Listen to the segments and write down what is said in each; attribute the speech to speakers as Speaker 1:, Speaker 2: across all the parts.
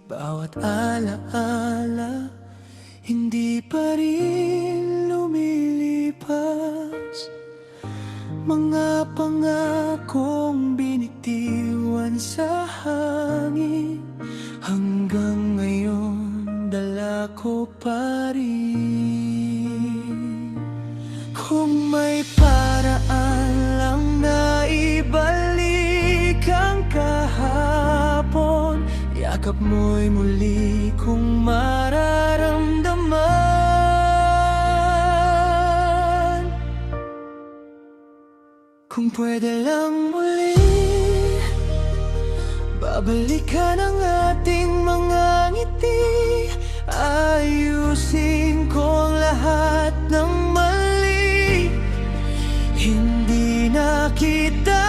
Speaker 1: Bawat alaala hindi pa rin lumilipas. Mga pangakong binitiwan sa hangin, hanggang ngayon dala ko pa rin. Kung may paraan lang na ibalik ang kahapon, yakap mo'y muli kong mararamdaman. Kung pwede lang muli, babalikan ang ating mga ngiti. Ayusin ko ang lahat ng mali. Hindi na kita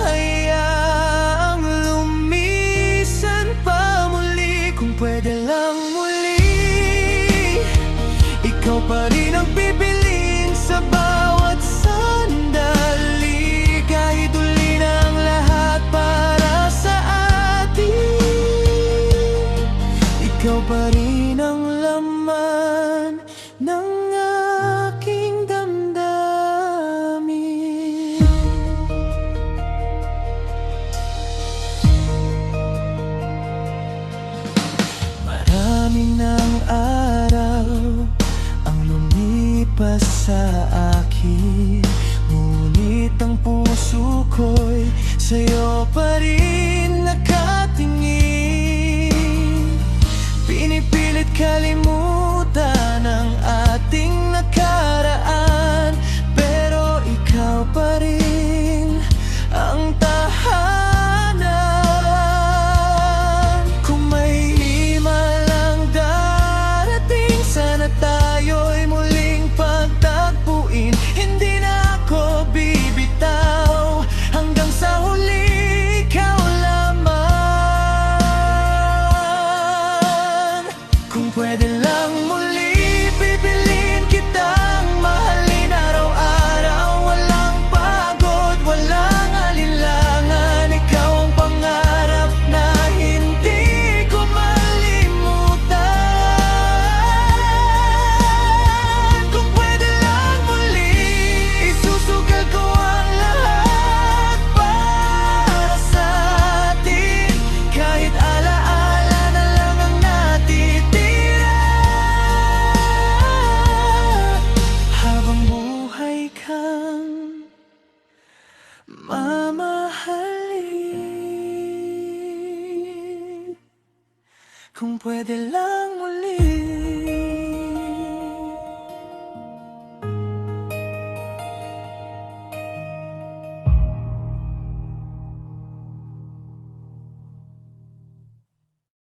Speaker 1: hayaang lumisan pa muli. Kung pwede lang muli, ikaw pa rin ang pipiliin sa bawat sandali. Kahit uli na ang lahat para sa atin, ikaw pa rin ang laman ng aking damdamin. Marami ng araw ang lumipas sa akin, ngunit ang puso ko'y sa'yo pa rin nakatingin. Pinipilit kalimutan ang ating nakaraan, pero ikaw pa rin ang tahanan. Kung may himalang darating, sana tayo'y muling pagtagpuin. Hindi na ako bibitaw, hanggang sa huli ikaw lamang. Kung pwede lang muli, pipiliin kitang mahalin araw-araw. Walang pagod, walang alinlangan. Ikaw ang pangarap na hindi ko malimutan. Kung pwede lang muli, isusugal ko ang lahat para sa atin. Kahit alaala na lang ang natitira, habang buhay kang mamahalin. Kung pwede lang muli,